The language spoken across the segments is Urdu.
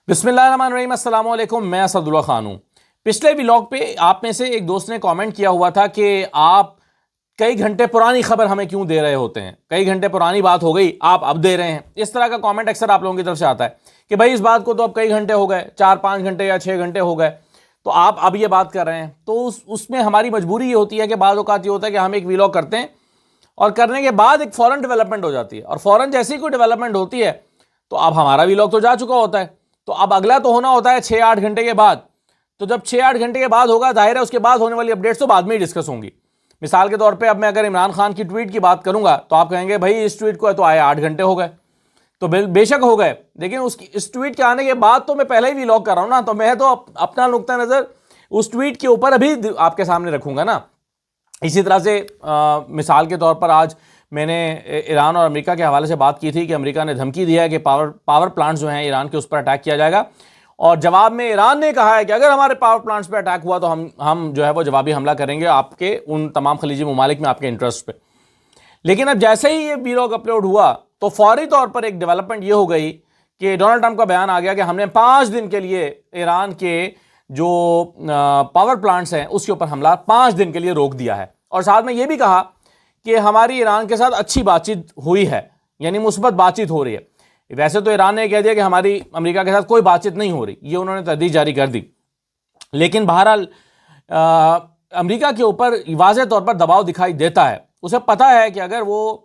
بسم اللہ الرحمن الرحیم، السلام علیکم، میں اسداللہ خان ہوں۔ پچھلے ولاگ پہ آپ میں سے ایک دوست نے کامنٹ کیا ہوا تھا کہ آپ کئی گھنٹے پرانی خبر ہمیں کیوں دے رہے ہوتے ہیں، کئی گھنٹے پرانی بات ہو گئی آپ اب دے رہے ہیں۔ اس طرح کا کامنٹ اکثر آپ لوگوں کی طرف سے آتا ہے کہ بھائی اس بات کو تو اب کئی گھنٹے ہو گئے، 4-5 گھنٹے یا 6 گھنٹے ہو گئے، تو آپ اب یہ بات کر رہے ہیں۔ تو اس میں ہماری مجبوری یہ ہوتی ہے کہ بعض اوقات یہ ہوتا ہے کہ ہم ایک ولاگ کرتے ہیں اور کرنے کے بعد ایک فوراً ڈیولپمنٹ ہو جاتی ہے، اور فوراً جیسی کوئی ڈیولپمنٹ ہوتی ہے تو اب ہمارا ولاگ تو جا چکا ہوتا ہے، تو اب اگلا تو ہونا ہوتا ہے 6-8 گھنٹے کے بعد۔ تو جب 6-8 گھنٹے کے بعد ہوگا، ظاہر ہے اس کے بعد ہونے والی اپڈیٹس تو بعد میں ہی ڈسکس ہوں گی۔ مثال کے طور پہ اب میں اگر عمران خان کی ٹویٹ کی بات کروں گا تو آپ کہیں گے بھائی اس ٹویٹ کو تو آئے 8 گھنٹے ہو گئے، تو بے شک ہو گئے، لیکن اس ٹویٹ کے آنے کے بعد تو میں پہلے ہی ولاگ کر رہا ہوں نا، تو میں تو اپنا نقطہ نظر اس ٹویٹ کے اوپر ابھی آپ کے سامنے رکھوں گا نا۔ اسی طرح سے مثال کے طور پر آج میں نے ایران اور امریکہ کے حوالے سے بات کی تھی کہ امریکہ نے دھمکی دیا ہے کہ پاور پلانٹس جو ہیں ایران کے اس پر اٹیک کیا جائے گا، اور جواب میں ایران نے کہا ہے کہ اگر ہمارے پاور پلانٹس پہ اٹیک ہوا تو ہم جو ہے وہ جوابی حملہ کریں گے آپ کے ان تمام خلیجی ممالک میں آپ کے انٹرسٹ پہ۔ لیکن اب جیسے ہی یہ ولاگ اپلوڈ ہوا تو فوری طور پر ایک ڈیولپمنٹ یہ ہو گئی کہ ڈونلڈ ٹرمپ کا بیان آ گیا کہ ہم نے 5 دن کے لیے ایران کے جو پاور پلانٹس ہیں اس کے اوپر حملہ 5 دن کے لیے روک دیا ہے، اور ساتھ میں یہ بھی کہا کہ ہماری ایران کے ساتھ اچھی بات چیت ہوئی ہے، یعنی مثبت بات چیت ہو رہی ہے۔ ویسے تو ایران نے کہہ دیا کہ ہماری امریکہ کے ساتھ کوئی بات چیت نہیں ہو رہی، یہ انہوں نے تردید جاری کر دی، لیکن بہرحال امریکہ کے اوپر واضح طور پر دباؤ دکھائی دیتا ہے۔ اسے پتہ ہے کہ اگر وہ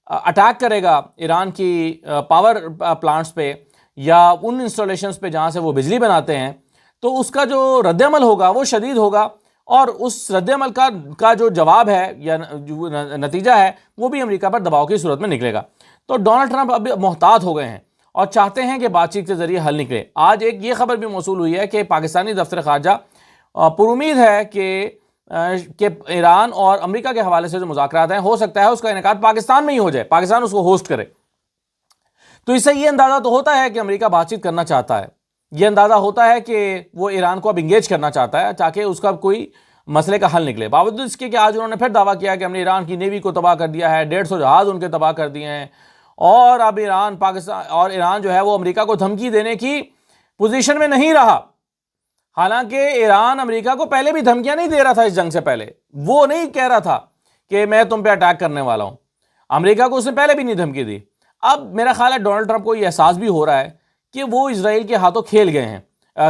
اٹیک کرے گا ایران کی پاور پلانٹس پہ یا ان انسٹالیشنز پہ جہاں سے وہ بجلی بناتے ہیں، تو اس کا جو رد عمل ہوگا وہ شدید ہوگا، اور اس رد عمل کا جو جواب ہے یا جو نتیجہ ہے وہ بھی امریکہ پر دباؤ کی صورت میں نکلے گا۔ تو ڈونلڈ ٹرمپ اب محتاط ہو گئے ہیں اور چاہتے ہیں کہ بات چیت کے ذریعے حل نکلے۔ آج ایک یہ خبر بھی موصول ہوئی ہے کہ پاکستانی دفتر خارجہ پر امید ہے کہ ایران اور امریکہ کے حوالے سے جو مذاکرات ہیں ہو سکتا ہے اس کا انعقاد پاکستان میں ہی ہو جائے، پاکستان اس کو ہوسٹ کرے۔ تو اس سے یہ اندازہ تو ہوتا ہے کہ امریکہ بات چیت کرنا چاہتا ہے، یہ اندازہ ہوتا ہے کہ وہ ایران کو اب انگیج کرنا چاہتا ہے تاکہ اس کا کوئی مسئلے کا حل نکلے، باوجود اس کے کہ آج انہوں نے پھر دعویٰ کیا کہ ہم نے ایران کی نیوی کو تباہ کر دیا ہے، 150 جہاز ان کے تباہ کر دیے ہیں، اور اب ایران جو ہے وہ امریکہ کو دھمکی دینے کی پوزیشن میں نہیں رہا۔ حالانکہ ایران امریکہ کو پہلے بھی دھمکیاں نہیں دے رہا تھا، اس جنگ سے پہلے وہ نہیں کہہ رہا تھا کہ میں تم پہ اٹیک کرنے والا ہوں، امریکہ کو اس نے پہلے بھی نہیں دھمکی دی۔ اب میرا خیال ہے ڈونلڈ ٹرمپ کو یہ احساس بھی ہو رہا ہے کہ وہ اسرائیل کے ہاتھوں کھیل گئے ہیں،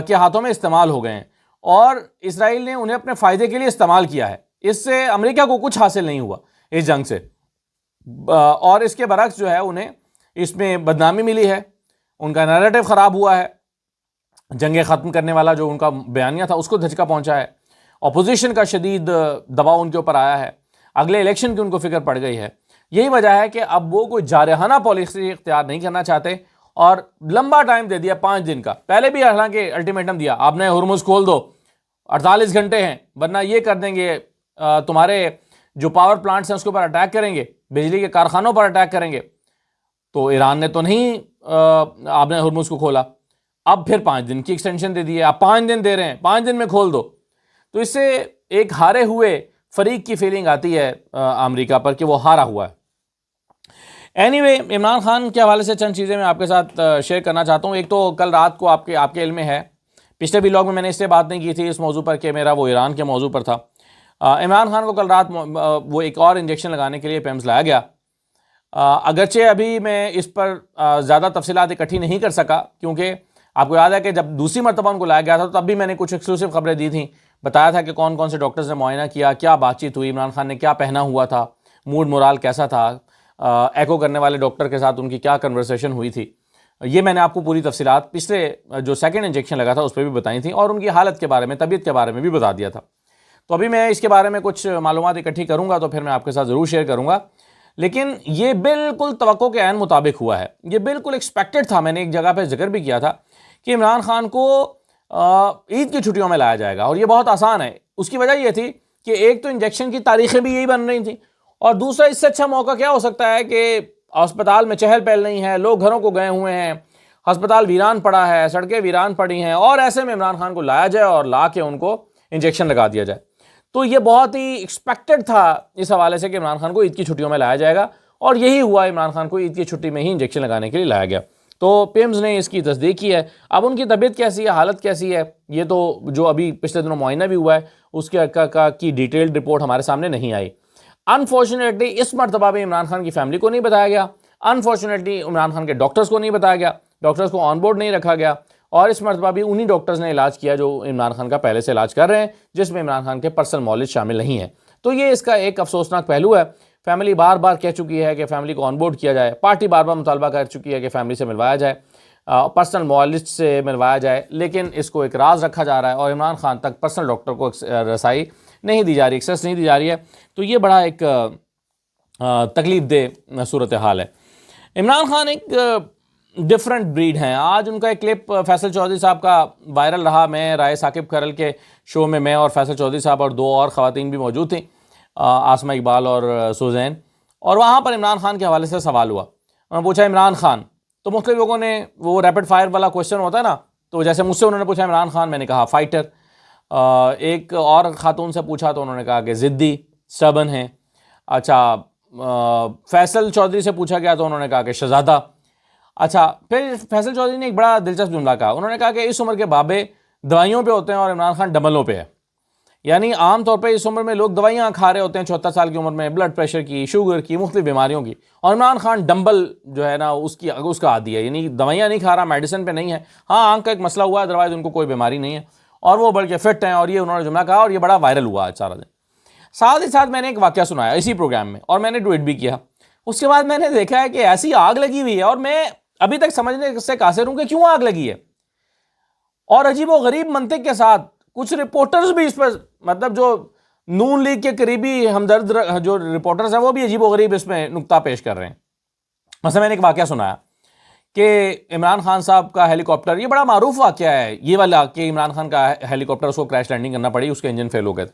کے ہاتھوں میں استعمال ہو گئے ہیں، اور اسرائیل نے انہیں اپنے فائدے کے لیے استعمال کیا ہے۔ اس سے امریکہ کو کچھ حاصل نہیں ہوا اس جنگ سے، اور اس کے برعکس جو ہے انہیں اس میں بدنامی ملی ہے، ان کا نیریٹو خراب ہوا ہے، جنگیں ختم کرنے والا جو ان کا بیانیہ تھا اس کو دھچکا پہنچا ہے، اپوزیشن کا شدید دباؤ ان کے اوپر آیا ہے، اگلے الیکشن کی ان کو فکر پڑ گئی ہے۔ یہی وجہ ہے کہ اب وہ کوئی جارحانہ پالیسی اختیار نہیں کرنا چاہتے، اور لمبا ٹائم دے دیا 5 دن کا۔ پہلے بھی حالانکہ الٹیمیٹم دیا، آپ نے ہرمز کھول دو، 48 گھنٹے ہیں ورنہ یہ کر دیں گے، تمہارے جو پاور پلانٹس ہیں اس کے اوپر اٹیک کریں گے، بجلی کے کارخانوں پر اٹیک کریں گے۔ تو ایران نے تو نہیں آپ نے ہرمز کو کھولا، اب پھر 5 دن کی ایکسٹینشن دے دی ہے، آپ 5 دن دے رہے ہیں، 5 دن میں کھول دو۔ تو اس سے ایک ہارے ہوئے فریق کی فیلنگ آتی ہے امریکہ پر کہ وہ ہارا ہوا ہے۔ اینی وے، عمران خان کے حوالے سے چند چیزیں میں آپ کے ساتھ شیئر کرنا چاہتا ہوں۔ ایک تو کل رات کو آپ کے علم میں ہے، پچھلے ولاگ میں نے اس سے بات نہیں کی تھی اس موضوع پر کہ میرا وہ ایران کے موضوع پر تھا۔ عمران خان کو کل رات وہ ایک اور انجیکشن لگانے کے لیے پیمز لایا گیا، اگرچہ ابھی میں اس پر زیادہ تفصیلات اکٹھی نہیں کر سکا، کیونکہ آپ کو یاد ہے کہ جب دوسری مرتبہ ان کو لایا گیا تھا تب بھی میں نے کچھ ایکسکلوسیو خبریں دی تھیں، بتایا تھا کہ کون کون سے ڈاکٹرز نے معائنہ کیا، کیا بات چیت ہوئی، عمران خان نے کیا پہنا ہوا تھا، موڈ مورال کیسا تھا، ایکو کرنے والے ڈاکٹر کے ساتھ ان کی کیا کنورسیشن ہوئی تھی۔ یہ میں نے آپ کو پوری تفصیلات پچھلے جو سیکنڈ انجیکشن لگا تھا اس پہ بھی بتائی تھیں، اور ان کی حالت کے بارے میں، طبیعت کے بارے میں بھی بتا دیا تھا۔ تو ابھی میں اس کے بارے میں کچھ معلومات اکٹھی کروں گا تو پھر میں آپ کے ساتھ ضرور شیئر کروں گا، لیکن یہ بالکل توقع کے عین مطابق ہوا ہے، یہ بالکل ایکسپیکٹڈ تھا۔ میں نے ایک جگہ پہ ذکر بھی کیا تھا کہ عمران خان کو عید کی چھٹیوں میں لایا جائے گا، اور یہ بہت آسان ہے۔ اس کی وجہ یہ تھی کہ ایک تو انجیکشن کی تاریخیں بھی یہی بن رہی تھیں، اور دوسرا اس سے اچھا موقع کیا ہو سکتا ہے کہ ہسپتال میں چہل پہل نہیں ہے، لوگ گھروں کو گئے ہوئے ہیں، ہسپتال ویران پڑا ہے، سڑکیں ویران پڑی ہیں، اور ایسے میں عمران خان کو لایا جائے اور لا کے ان کو انجیکشن لگا دیا جائے۔ تو یہ بہت ہی ایکسپیکٹڈ تھا اس حوالے سے کہ عمران خان کو عید کی چھٹیوں میں لایا جائے گا، اور یہی ہوا، عمران خان کو عید کی چھٹی میں ہی انجیکشن لگانے کے لیے لایا گیا۔ تو پیمز نے اس کی تصدیق کی ہے. اب ان کی طبیعت کیسی ہے, حالت کیسی ہے, یہ تو جو ابھی پچھلے دنوں معائنہ بھی ہوا ہے اس کی ڈیٹیلڈ رپورٹ ہمارے سامنے نہیں آئی. انفارچونیٹلی اس مرتبہ بھی عمران خان کی فیملی کو نہیں بتایا گیا, انفارچونیٹلی عمران خان کے ڈاکٹرز کو نہیں بتایا گیا, ڈاکٹرز کو آن بورڈ نہیں رکھا گیا, اور اس مرتبہ بھی انہی ڈاکٹرز نے علاج کیا جو عمران خان کا پہلے سے علاج کر رہے ہیں, جس میں عمران خان کے پرسنل معالج شامل نہیں ہیں. تو یہ اس کا ایک افسوسناک پہلو ہے. فیملی بار بار کہہ چکی ہے کہ فیملی کو آن بورڈ کیا جائے, پارٹی بار بار مطالبہ کر چکی ہے کہ فیملی سے ملوایا جائے, پرسنل معالج سے ملوایا جائے, لیکن اس کو ایک راز رکھا جا رہا ہے اور عمران خان تک پرسنل ڈاکٹر کو رسائی نہیں دی جا رہی, ایکسیس نہیں دی جا رہی ہے. تو یہ بڑا ایک تکلیف دہ صورتحال ہے. عمران خان ایک ڈفرنٹ بریڈ ہیں. آج ان کا ایک کلپ فیصل چودھری صاحب کا وائرل رہا. میں رائے ثاقب کھرل کے شو میں اور فیصل چودھری صاحب اور دو اور خواتین بھی موجود تھیں, آسمہ اقبال اور سوزین, اور وہاں پر عمران خان کے حوالے سے سوال ہوا. انہوں نے پوچھا عمران خان, تو مختلف لوگوں نے وہ ریپڈ فائر والا کویشچن ہوتا ہے نا, تو جیسے مجھ سے انہوں نے پوچھا عمران خان, میں نے کہا فائٹر. ایک اور خاتون سے پوچھا تو انہوں نے کہا کہ ضدی, سٹبن ہیں. اچھا, فیصل چودھری سے پوچھا گیا تو انہوں نے کہا کہ شہزادہ. اچھا, پھر فیصل چودھری نے ایک بڑا دلچسپ جملہ کہا. انہوں نے کہا کہ اس عمر کے بابے دوائیوں پہ ہوتے ہیں اور عمران خان ڈمبلوں پہ ہے. یعنی عام طور پہ اس عمر میں لوگ دوائیاں کھا رہے ہوتے ہیں 74 سال کی عمر میں, بلڈ پریشر کی, شوگر کی, مختلف بیماریوں کی, اور عمران خان ڈمبل جو ہے نا اس کا عادی ہے. یعنی دوائیاں نہیں کھا رہا, میڈیسن پہ نہیں ہے, ہاں آنکھ کا ایک مسئلہ ہوا ہے, ادروائز ان کو کوئی بیماری نہیں ہے, اور وہ بلکہ فٹ ہیں. اور یہ انہوں نے جملہ کہا اور یہ بڑا وائرل ہوا آج سارا دن. ساتھ ہی ساتھ میں نے ایک واقعہ سنایا اسی پروگرام میں, اور میں نے ٹویٹ بھی کیا. اس کے بعد میں نے دیکھا ہے کہ ایسی آگ لگی ہوئی ہے, اور میں ابھی تک سمجھنے سے قاصر ہوں کہ کیوں آگ لگی ہے. اور عجیب و غریب منطق کے ساتھ کچھ رپورٹرز بھی اس پر, مطلب جو نون لیگ کے قریبی ہمدرد جو رپورٹرز ہیں وہ بھی عجیب و غریب اس میں نکتہ پیش کر رہے ہیں. مثلا میں نے ایک واقعہ سنایا کہ عمران خان صاحب کا ہیلی کاپٹر, یہ بڑا معروف واقعہ ہے یہ والا کہ عمران خان کا ہیلی کاپٹر اس کو کریش لینڈنگ کرنا پڑی, اس کے انجن فیل ہو گئے تھے.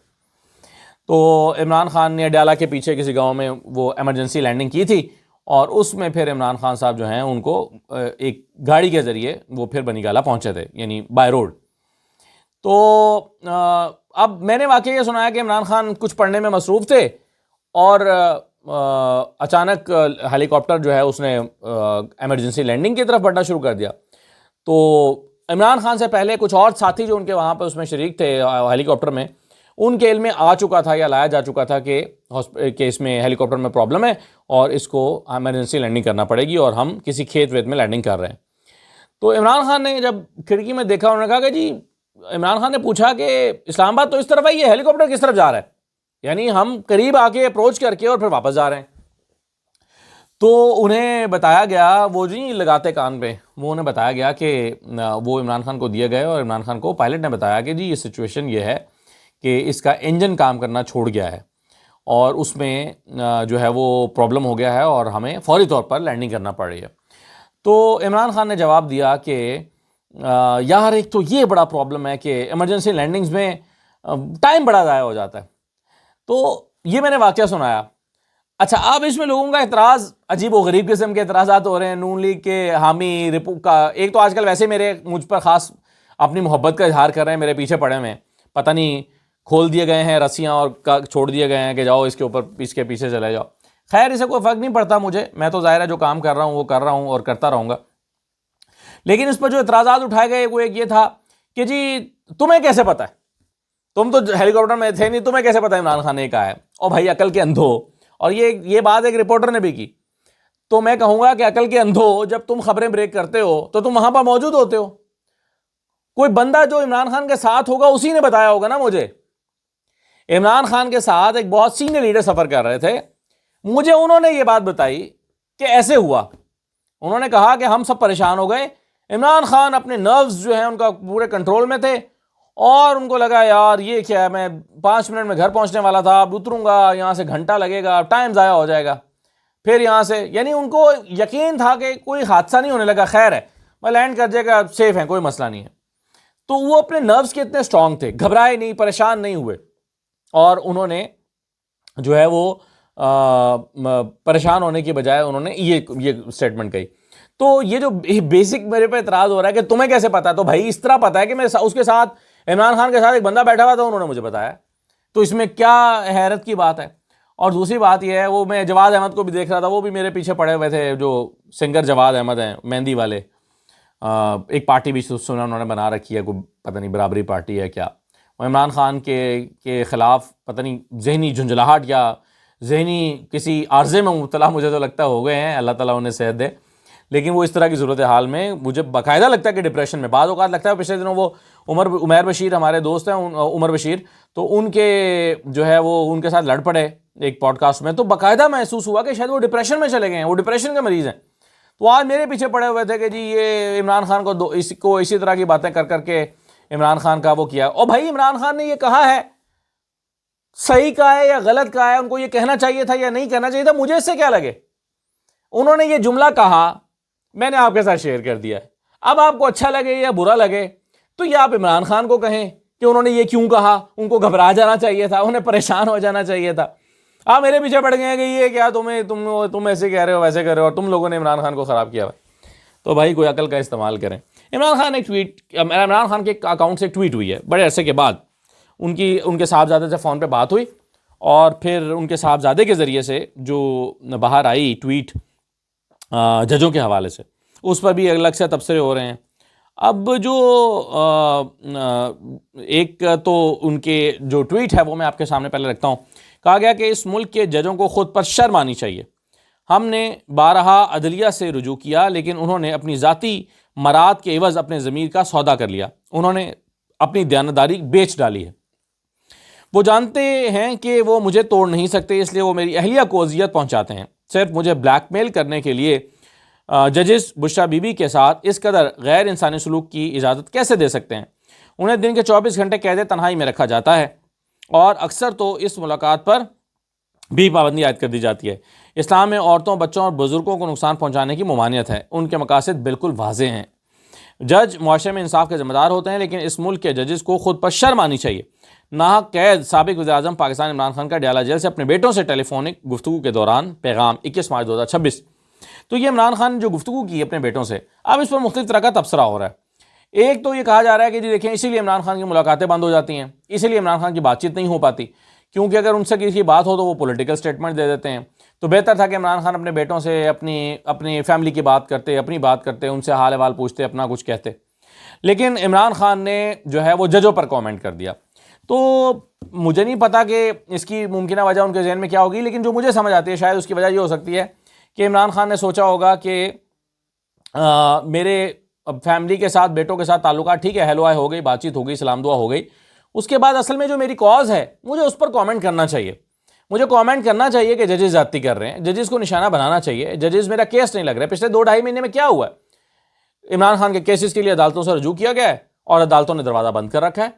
تو عمران خان نے اڈیالہ کے پیچھے کسی گاؤں میں وہ ایمرجنسی لینڈنگ کی تھی, اور اس میں پھر عمران خان صاحب جو ہیں ان کو ایک گاڑی کے ذریعے وہ پھر بنی گالہ پہنچے تھے, یعنی بائی روڈ. تو اب میں نے واقعہ یہ سنایا کہ عمران خان کچھ پڑھنے میں مصروف تھے, اور اچانک ہیلی کاپٹر جو ہے اس نے ایمرجنسی لینڈنگ کی طرف بڑھنا شروع کر دیا. تو عمران خان سے پہلے کچھ اور ساتھی جو ان کے وہاں پہ اس میں شریک تھے ہیلی کاپٹر میں, ان کے علم میں آ چکا تھا یا لایا جا چکا تھا کہ اس میں ہیلی کاپٹر میں پرابلم ہے اور اس کو ایمرجنسی لینڈنگ کرنا پڑے گی, اور ہم کسی کھیت ویت میں لینڈنگ کر رہے ہیں. تو عمران خان نے جب کھڑکی میں دیکھا, انہوں نے کہا کہ جی, عمران خان نے پوچھا کہ اسلام آباد تو اس طرف ہے, یہ ہیلی کاپٹر کس طرف جا رہا ہے, یعنی ہم قریب آ کے اپروچ کر کے اور پھر واپس جا رہے ہیں. تو انہیں بتایا گیا, وہ جی لگاتے کان پہ, وہ انہیں بتایا گیا کہ وہ عمران خان کو دیے گئے, اور عمران خان کو پائلٹ نے بتایا کہ جی یہ سچویشن یہ ہے کہ اس کا انجن کام کرنا چھوڑ گیا ہے, اور اس میں جو ہے وہ پرابلم ہو گیا ہے, اور ہمیں فوری طور پر لینڈنگ کرنا پڑ رہی ہے. تو عمران خان نے جواب دیا کہ یار ایک تو یہ بڑا پرابلم ہے کہ ایمرجنسی لینڈنگز میں ٹائم بڑا ضائع ہو جاتا ہے. تو یہ میں نے واقعہ سنایا. اچھا, اب اس میں لوگوں کا اعتراض, عجیب و غریب قسم کے اعتراضات ہو رہے ہیں. نون لیگ کے حامی کا ایک تو آج کل ویسے مجھ پر خاص اپنی محبت کا اظہار کر رہے ہیں, میرے پیچھے پڑے ہوئے ہیں, پتہ نہیں کھول دیے گئے ہیں رسیاں اور چھوڑ دیے گئے ہیں کہ جاؤ اس کے اوپر اس کے پیچھے چلے جاؤ. خیر, اسے کوئی فرق نہیں پڑتا مجھے, میں تو ظاہر ہے جو کام کر رہا ہوں وہ کر رہا ہوں اور کرتا رہوں گا. لیکن اس پر جو اعتراضات اٹھائے گئے وہ ایک یہ تھا کہ جی تمہیں کیسے پتہ ہے, تم تو ہیلی کاپٹر میں تھے نہیں, تمہیں کیسے پتہ عمران خان نے کہا ہے. اور بھائی عقل کے اندھو, اور یہ بات ایک رپورٹر نے بھی کی. تو میں کہوں گا کہ عقل کے اندھو, جب تم خبریں بریک کرتے ہو تو تم وہاں پر موجود ہوتے ہو. کوئی بندہ جو عمران خان کے ساتھ ہوگا اسی نے بتایا ہوگا نا مجھے. عمران خان کے ساتھ ایک بہت سینئر لیڈر سفر کر رہے تھے, مجھے انہوں نے یہ بات بتائی کہ ایسے ہوا. انہوں نے کہا کہ ہم سب پریشان ہو گئے, عمران خان اپنے نروز جو ہیں ان کا پورے کنٹرول میں تھے, اور ان کو لگا یار یہ کیا ہے, میں 5 منٹ میں گھر پہنچنے والا تھا, اب اتروں گا یہاں سے گھنٹہ لگے گا, ٹائم ضائع ہو جائے گا, پھر یہاں سے, یعنی ان کو یقین تھا کہ کوئی حادثہ نہیں ہونے لگا, خیر ہے میں لینڈ کر جائے گا, سیف ہے, کوئی مسئلہ نہیں ہے. تو وہ اپنے نروز کے اتنے اسٹرانگ تھے, گھبرائے نہیں, پریشان نہیں ہوئے, اور انہوں نے جو ہے وہ پریشان ہونے کی بجائے انہوں نے یہ اسٹیٹمنٹ کہی. تو یہ جو بیسک میرے پہ اعتراض ہو رہا ہے کہ تمہیں کیسے پتا ہے, تو بھائی اس طرح پتا ہے کہ میں اس کے ساتھ عمران خان کے ساتھ ایک بندہ بیٹھا ہوا تھا, انہوں نے مجھے بتایا. تو اس میں کیا حیرت کی بات ہے. اور دوسری بات یہ ہے, وہ میں جواد احمد کو بھی دیکھ رہا تھا, وہ بھی میرے پیچھے پڑے ہوئے تھے, جو سنگر جواد احمد ہیں مہندی والے, ایک پارٹی بھی سنا انہوں نے بنا رکھی ہے، کوئی پتہ نہیں برابری پارٹی ہے کیا، وہ عمران خان کے خلاف پتہ نہیں ذہنی جھنجھلاہٹ یا ذہنی کسی عارضے میں مبتلا مجھے تو لگتا ہو گئے ہیں، اللہ تعالیٰ انہیں صحت دے، لیکن وہ اس طرح کی صورتحال میں مجھے باقاعدہ لگتا ہے کہ ڈپریشن میں، بعض اوقات لگتا ہے پچھلے دنوں وہ عمیر بشیر ہمارے دوست ہیں عمر بشیر، تو ان کے جو ہے وہ ان کے ساتھ لڑ پڑے ایک پوڈ کاسٹ میں، تو باقاعدہ محسوس ہوا کہ شاید وہ ڈپریشن میں چلے گئے ہیں، وہ ڈپریشن کے مریض ہیں، تو آج میرے پیچھے پڑے ہوئے تھے کہ جی یہ عمران خان کو اسی طرح کی باتیں کر کر کے عمران خان کا وہ کیا، اور بھائی عمران خان نے یہ کہا ہے، صحیح کہا ہے یا غلط کہا ہے، ان کو یہ کہنا چاہیے تھا یا نہیں کہنا چاہیے تھا، مجھے اس سے کیا لگے، انہوں نے یہ جملہ کہا، میں نے آپ کے ساتھ شیئر کر دیا ہے، اب آپ کو اچھا لگے یا برا لگے تو یہ آپ عمران خان کو کہیں کہ انہوں نے یہ کیوں کہا، ان کو گھبرا جانا چاہیے تھا، انہیں پریشان ہو جانا چاہیے تھا، آپ میرے پیچھے پڑ گئے ہیں کہ یہ کیا تم ایسے کہہ رہے ہو ویسے کہہ رہے ہو اور تم لوگوں نے عمران خان کو خراب کیا ہے، تو بھائی کوئی عقل کا استعمال کریں۔ عمران خان کے اکاؤنٹ سے ایک ٹویٹ ہوئی ہے بڑے عرصے کے بعد، ان کے صاحبزادے سے فون پہ بات ہوئی اور پھر ان کے صاحبزادے کے ذریعے سے جو باہر آئی ٹویٹ ججوں کے حوالے سے، اس پر بھی الگ سے تبصرے ہو رہے ہیں۔ اب جو ایک تو ان کے جو ٹویٹ ہے وہ میں آپ کے سامنے پہلے رکھتا ہوں۔ کہا گیا کہ اس ملک کے ججوں کو خود پر شرم آنی چاہیے، ہم نے بارہا عدلیہ سے رجوع کیا لیکن انہوں نے اپنی ذاتی مراد کے عوض اپنے ضمیر کا سودا کر لیا، انہوں نے اپنی دیانتداری بیچ ڈالی ہے، وہ جانتے ہیں کہ وہ مجھے توڑ نہیں سکتے، اس لیے وہ میری اہلیہ کو اذیت پہنچاتے ہیں، صرف مجھے بلیک میل کرنے کے لیے ججز بشرا بی بی کے ساتھ اس قدر غیر انسانی سلوک کی اجازت کیسے دے سکتے ہیں؟ انہیں دن کے 24 گھنٹے قید تنہائی میں رکھا جاتا ہے اور اکثر تو اس ملاقات پر بھی پابندی عائد کر دی جاتی ہے۔ اسلام میں عورتوں، بچوں اور بزرگوں کو نقصان پہنچانے کی ممانعت ہے، ان کے مقاصد بالکل واضح ہیں۔ جج معاشرے میں انصاف کے ذمہ دار ہوتے ہیں لیکن اس ملک کے ججز کو خود پر شرم آنی چاہیے۔ ناحق قید سابق وزیر اعظم پاکستان عمران خان کا ڈیالہ جیل سے اپنے بیٹوں سے ٹیلی فونک گفتگو کے دوران پیغام 21 مارچ 2026۔ تو یہ عمران خان نے جو گفتگو کی اپنے بیٹوں سے، اب اس پر مختلف طرح کا تبصرہ ہو رہا ہے۔ ایک تو یہ کہا جا رہا ہے کہ جی دیکھیں اسی لیے عمران خان کی ملاقاتیں بند ہو جاتی ہیں، اسی لیے عمران خان کی بات چیت نہیں ہو پاتی، کیونکہ اگر ان سے کسی بات ہو تو وہ پولیٹیکل سٹیٹمنٹ دے دیتے ہیں، تو بہتر تھا کہ عمران خان اپنے بیٹوں سے اپنی فیملی کی بات کرتے، اپنی بات کرتے، ان سے حال احوال پوچھتے، اپنا کچھ کہتے، لیکن عمران خان نے جو ہے وہ ججوں پر کامنٹ کر دیا۔ تو مجھے نہیں پتا کہ اس کی ممکنہ وجہ ان کے ذہن میں کیا ہوگی، لیکن جو مجھے سمجھ آتی ہے شاید اس کی وجہ یہ ہو سکتی ہے کہ عمران خان نے سوچا ہوگا کہ میرے فیملی کے ساتھ، بیٹوں کے ساتھ تعلقات ٹھیک ہے، ہیلو آئے ہو گئی، بات چیت ہو گئی، سلام دعا ہو گئی، اس کے بعد اصل میں جو میری کاز ہے مجھے اس پر کامنٹ کرنا چاہیے، مجھے کامنٹ کرنا چاہیے کہ ججز زیادتی کر رہے ہیں، ججز کو نشانہ بنانا چاہیے، ججز میرا کیس نہیں لگ رہا ہے۔ پچھلے 2-2.5 مہینے میں کیا ہوا ہے؟ عمران خان کے کیسز کے لیے عدالتوں سے رجوع کیا گیا ہے اور عدالتوں نے دروازہ بند کر رکھا ہے،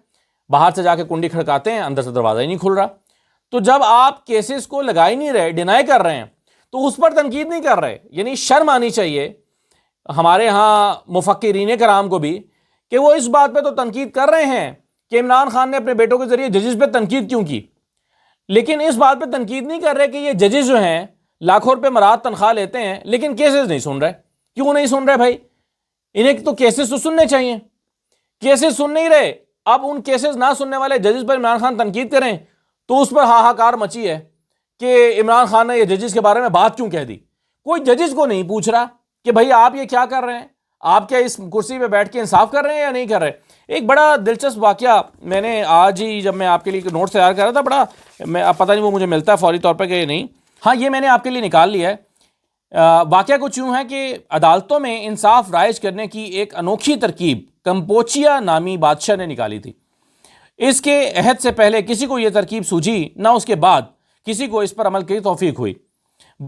باہر سے جا کے کنڈی کھڑکاتے ہیں، اندر سے دروازہ ہی نہیں کھل رہا۔ تو جب آپ کیسز کو لگا ہی نہیں رہے، ڈینائی کر رہے ہیں، تو اس پر تنقید نہیں کر رہے، یعنی شرم آنی چاہیے ہمارے ہاں مفکرین کرام کو بھی کہ وہ اس بات پہ تو تنقید کر رہے ہیں کہ عمران خان نے اپنے بیٹوں کے ذریعے ججز پہ تنقید کیوں کی، لیکن اس بات پہ تنقید نہیں کر رہے کہ یہ ججز جو ہیں لاکھوں روپے مراد تنخواہ لیتے ہیں لیکن کیسز نہیں سن رہے۔ کیوں نہیں سن رہے بھائی؟ انہیں تو کیسز تو سننے چاہیے، کیسز سن نہیں رہے، اب ان کیسز نہ سننے والے ججز پر عمران خان تنقید کریں تو اس پر ہاہاکار مچی ہے کہ عمران خان نے یہ ججز کے بارے میں بات کیوں کہہ دی۔ کوئی ججز کو نہیں پوچھ رہا کہ بھائی آپ یہ کیا کر رہے ہیں، آپ کیا اس کرسی پہ بیٹھ کے انصاف کر رہے ہیں یا نہیں کر رہے۔ ایک بڑا دلچسپ واقعہ میں نے آج ہی جب میں آپ کے لیے نوٹ تیار کر رہا تھا، بڑا میں اب پتہ نہیں وہ مجھے ملتا ہے فوری طور پہ کہ نہیں، ہاں یہ میں نے آپ کے لیے نکال لیا ہے۔ واقعہ کچھ یوں ہے کہ عدالتوں میں انصاف رائج کرنے کی ایک انوکھی ترکیب کمبوچیا نامی بادشاہ نے نکالی تھی۔ اس کے عہد سے پہلے کسی کو یہ ترکیب سوجھی نہ اس کے بعد کسی کو اس پر عمل کی توفیق ہوئی۔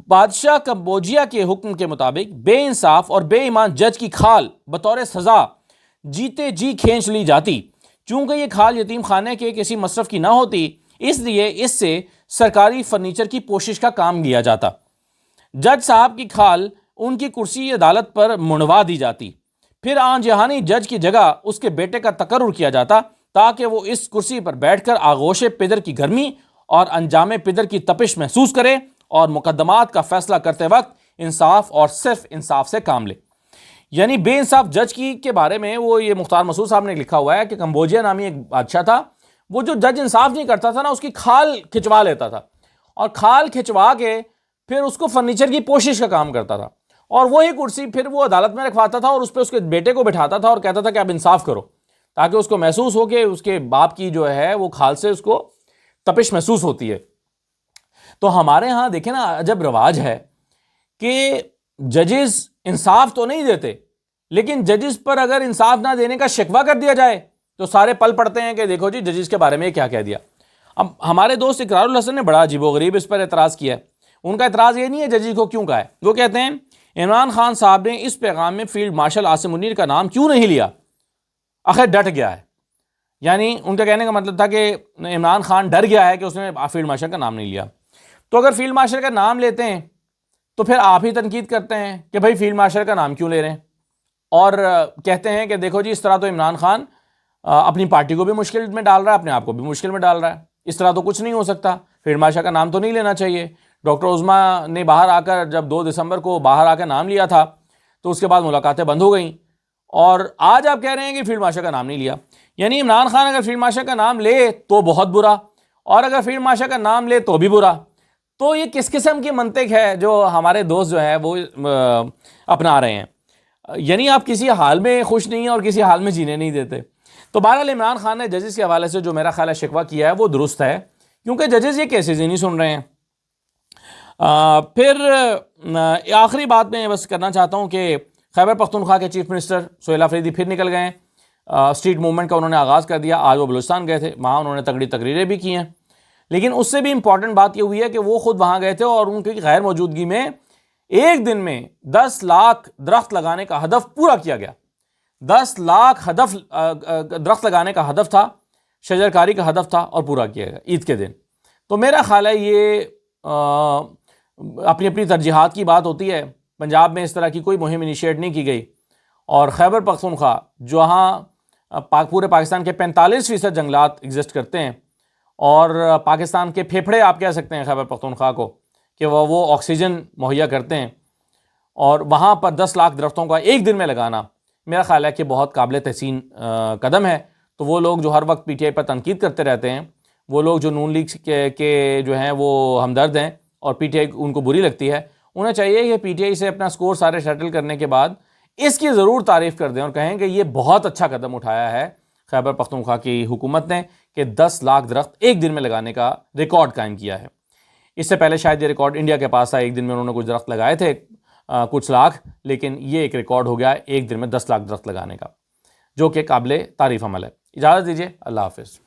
بادشاہ کمبوجیا کے حکم کے مطابق بے انصاف اور بے ایمان جج کی کھال بطور سزا جیتے جی کھینچ لی جاتی۔ چونکہ یہ کھال یتیم خانے کے کسی مصرف کی نہ ہوتی، اس لیے اس سے سرکاری فرنیچر کی پوشش کا کام لیا جاتا۔ جج صاحب کی کھال ان کی کرسی عدالت پر منڈوا دی جاتی، پھر آن جہانی جج کی جگہ اس کے بیٹے کا تقرر کیا جاتا تاکہ وہ اس کرسی پر بیٹھ کر آغوش پدر کی گرمی اور انجام پدر کی تپش محسوس کرے اور مقدمات کا فیصلہ کرتے وقت انصاف اور صرف انصاف سے کام لے۔ یعنی بے انصاف جج کی کے بارے میں وہ یہ مختار مسعود صاحب نے لکھا ہوا ہے کہ کمبوجیا نامی ایک بادشاہ تھا، وہ جو جج انصاف نہیں کرتا تھا نا اس کی کھال کھچوا لیتا تھا اور کھال کھچوا کے پھر اس کو فرنیچر کی پوشش کا کام کرتا تھا، اور وہی کرسی پھر وہ عدالت میں رکھواتا تھا اور اس پہ اس کے بیٹے کو بٹھاتا تھا اور کہتا تھا کہ آپ انصاف کرو، تاکہ اس کو محسوس ہو کہ اس کے باپ کی جو ہے وہ کھال سے اس کو تپش محسوس ہوتی ہے۔ تو ہمارے ہاں دیکھیں نا عجب رواج ہے کہ ججز انصاف تو نہیں دیتے، لیکن ججز پر اگر انصاف نہ دینے کا شکوہ کر دیا جائے تو سارے پل پڑتے ہیں کہ دیکھو جی ججز کے بارے میں کیا کہہ دیا۔ اب ہمارے دوست اقرار الحسن نے بڑا عجیب و غریب اس پر اعتراض کیا ہے۔ ان کا اعتراض یہ نہیں ہے ججز کو کیوں کہا ہے، وہ کہتے ہیں عمران خان صاحب نے اس پیغام میں فیلڈ مارشل عاصم منیر کا نام کیوں نہیں لیا، آخر ڈٹ گیا ہے۔ یعنی ان کا کہنے کا مطلب تھا کہ عمران خان ڈر گیا ہے کہ اس نے فیلڈ مارشل کا نام نہیں لیا۔ تو اگر فیلڈ مارشل کا نام لیتے ہیں تو پھر آپ ہی تنقید کرتے ہیں کہ بھائی فیلڈ مارشل کا نام کیوں لے رہے ہیں، اور کہتے ہیں کہ دیکھو جی اس طرح تو عمران خان اپنی پارٹی کو بھی مشکل میں ڈال رہا ہے، اپنے آپ کو بھی مشکل میں ڈال رہا ہے، اس طرح تو کچھ نہیں ہو سکتا، فیلڈ مارشل کا نام تو نہیں لینا چاہیے۔ ڈاکٹر عظمیٰ نے باہر آ کر جب 2 دسمبر کو باہر آ کر نام لیا تھا تو اس کے بعد ملاقاتیں بند ہو گئیں، اور آج آپ کہہ رہے ہیں کہ فیلڈ مارشل کا نام نہیں لیا۔ یعنی عمران خان اگر فیلڈ مارشل کا نام لے تو بہت برا، اور اگر فیلڈ مارشل کا نام لے تو بھی برا۔ تو یہ کس قسم کی منطق ہے جو ہمارے دوست جو ہے وہ اپنا رہے ہیں؟ یعنی آپ کسی حال میں خوش نہیں ہیں اور کسی حال میں جینے نہیں دیتے۔ تو بہرحال عمران خان نے ججز کے حوالے سے جو میرا خیال ہے شکوہ کیا ہے وہ درست ہے، کیونکہ ججز یہ کیسز ہی نہیں سن رہے ہیں۔ پھر آخری بات میں بس کرنا چاہتا ہوں کہ خیبر پختونخوا کے چیف منسٹر سہیل آفریدی پھر نکل گئے ہیں۔ اسٹریٹ موومنٹ کا انہوں نے آغاز کر دیا، آج وہ بلوچستان گئے تھے، وہاں انہوں نے تگڑی تقریریں بھی کی ہیں، لیکن اس سے بھی امپورٹنٹ بات یہ ہوئی ہے کہ وہ خود وہاں گئے تھے اور ان کی غیر موجودگی میں ایک دن میں 10 لاکھ درخت لگانے کا ہدف پورا کیا گیا۔ 10 لاکھ درخت لگانے کا ہدف تھا، شجرکاری کا ہدف تھا، اور پورا کیا گیا عید کے دن۔ تو میرا خیال ہے یہ اپنی اپنی ترجیحات کی بات ہوتی ہے۔ پنجاب میں اس طرح کی کوئی مہم انیشیٹ نہیں کی گئی، اور خیبر پختونخوا جہاں پورے پاکستان کے 45% جنگلات ایگزسٹ کرتے ہیں، اور پاکستان کے پھیپھڑے آپ کہہ سکتے ہیں خیبر پختونخوا کو کہ وہ آکسیجن مہیا کرتے ہیں، اور وہاں پر 10 لاکھ درختوں کا ایک دن میں لگانا میرا خیال ہے کہ بہت قابل تحسین قدم ہے۔ تو وہ لوگ جو ہر وقت پی ٹی آئی پر تنقید کرتے رہتے ہیں، وہ لوگ جو نون لیگ کے جو ہیں وہ ہمدرد ہیں اور پی ٹی آئی ان کو بری لگتی ہے، انہیں چاہیے کہ پی ٹی آئی سے اپنا سکور سارے سیٹل کرنے کے بعد اس کی ضرور تعریف کر دیں اور کہیں کہ یہ بہت اچھا قدم اٹھایا ہے خیبر پختونخوا کی حکومت نے کہ 10 لاکھ درخت ایک دن میں لگانے کا ریکارڈ قائم کیا ہے۔ اس سے پہلے شاید یہ ریکارڈ انڈیا کے پاس تھا، ایک دن میں انہوں نے کچھ درخت لگائے تھے کچھ لاکھ، لیکن یہ ایک ریکارڈ ہو گیا ایک دن میں 10 لاکھ درخت لگانے کا، جو کہ قابل تعریف عمل ہے۔ اجازت دیجیے، اللہ حافظ۔